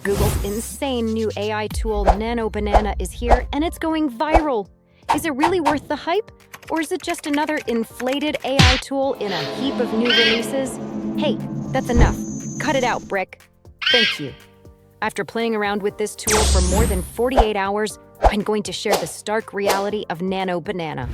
Google's insane new AI tool Nano Banana is here and it's going viral. Is it really worth the hype? Or is it just another inflated AI tool in a heap of new releases? Hey, that's enough. Cut it out, Brick. Thank you. After playing around with this tool for more than 48 hours, I'm going to share the stark reality of Nano Banana.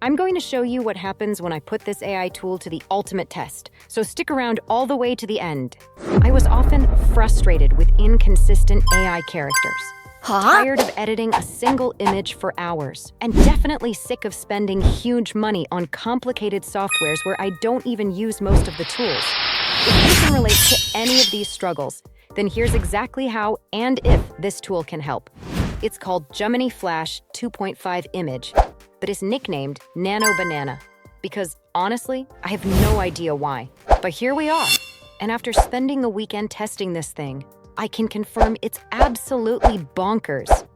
I'm going to show you what happens when I put this AI tool to the ultimate test, so stick around all the way to the end. I was often frustrated with inconsistent AI characters. Tired of editing a single image for hours, and definitely sick of spending huge money on complicated softwares where I don't even use most of the tools. If you can relate to any of these struggles, then here's exactly how and if this tool can help. It's called Gemini Flash 2.5 Image, but is nicknamed Nano Banana because, honestly, I have no idea why. But here we are, and after spending the weekend testing this thing, I can confirm it's absolutely bonkers.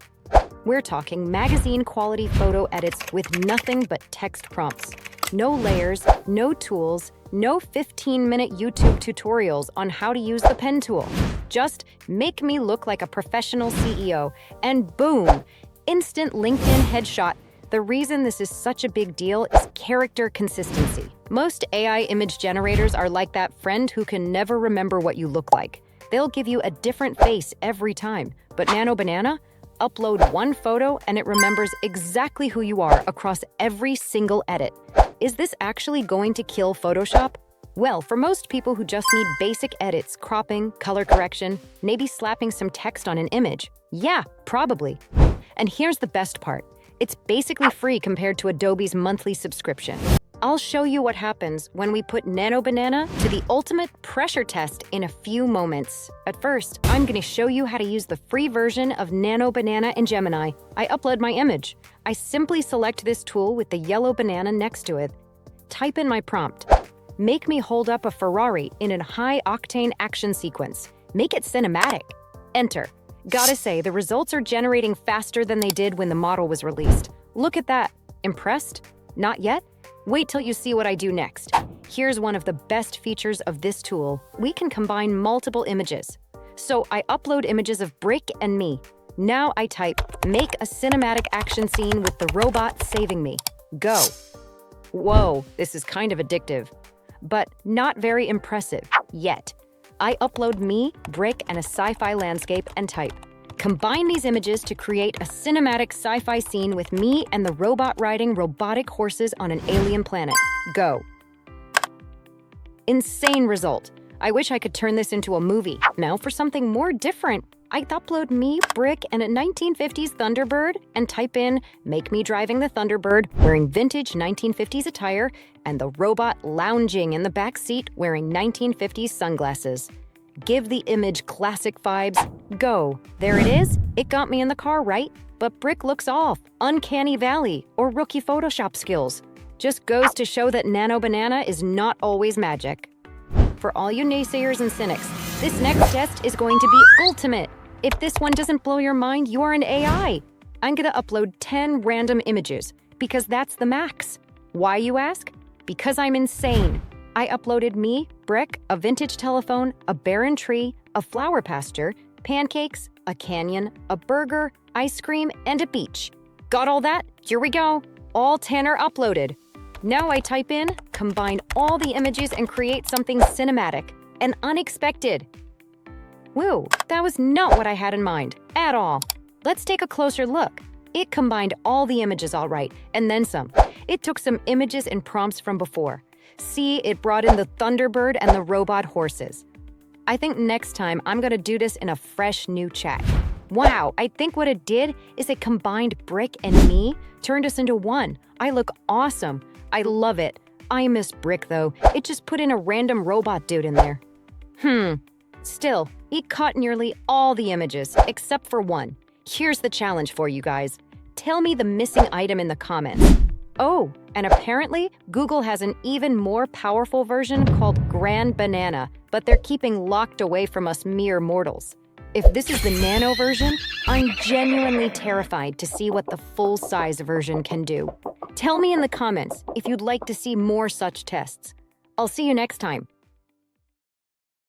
We're talking magazine-quality photo edits with nothing but text prompts. No layers, no tools, no 15-minute YouTube tutorials on how to use the pen tool. Just make me look like a professional CEO, and boom, instant LinkedIn headshot. The reason this is such a big deal is character consistency. Most AI image generators are like that friend who can never remember what you look like. They'll give you a different face every time. But Nano Banana? Upload one photo and it remembers exactly who you are across every single edit. Is this actually going to kill Photoshop? Well, for most people who just need basic edits, cropping, color correction, maybe slapping some text on an image, yeah, probably. And here's the best part. It's basically free compared to Adobe's monthly subscription. I'll show you what happens when we put Nano Banana to the ultimate pressure test in a few moments. At first, I'm going to show you how to use the free version of Nano Banana in Gemini. I upload my image. I simply select this tool with the yellow banana next to it. Type in my prompt. Make me hold up a Ferrari in a high-octane action sequence. Make it cinematic. Enter. Gotta say, the results are generating faster than they did when the model was released. Look at that. Impressed? Not yet? Wait till you see what I do next. Here's one of the best features of this tool. We can combine multiple images. So I upload images of Brick and me. Now I type, make a cinematic action scene with the robot saving me. Go. Whoa, this is kind of addictive, but not very impressive yet. I upload me, Brick, and a sci-fi landscape and type. Combine these images to create a cinematic sci-fi scene with me and the robot riding robotic horses on an alien planet. Go. Insane result. I wish I could turn this into a movie. Now for something more different. I upload me, Brick, and a 1950s Thunderbird and type in, make me driving the Thunderbird, wearing vintage 1950s attire, and the robot lounging in the back seat wearing 1950s sunglasses. Give the image classic vibes. Go. There it is. It got me in the car, right? But Brick looks off. Uncanny Valley or rookie Photoshop skills. Just goes to show that Nano Banana is not always magic. For all you naysayers and cynics, this next test is going to be ultimate. If this one doesn't blow your mind, you are an AI. I'm gonna upload 10 random images because that's the max. Why, you ask? Because I'm insane. I uploaded me, Brick, a vintage telephone, a barren tree, a flower pasture, pancakes, a canyon, a burger, ice cream, and a beach. Got all that? Here we go. All 10 are uploaded. Now I type in, combine all the images and create something cinematic and unexpected. Woo, that was not what I had in mind at all. Let's take a closer look. It combined all the images all right, and then some. It took some images and prompts from before. See, it brought in the Thunderbird and the robot horses. I think next time I'm gonna do this in a fresh new chat. Wow, I think what it did is it combined Brick and me, turned us into one. I look awesome. I love it. I miss Brick though. It just put in a random robot dude in there. Still, it caught nearly all the images, except for one. Here's the challenge for you guys. Tell me the missing item in the comments. Oh, and apparently, Google has an even more powerful version called Grand Banana, but they're keeping locked away from us mere mortals. If this is the nano version, I'm genuinely terrified to see what the full-size version can do. Tell me in the comments if you'd like to see more such tests. I'll see you next time.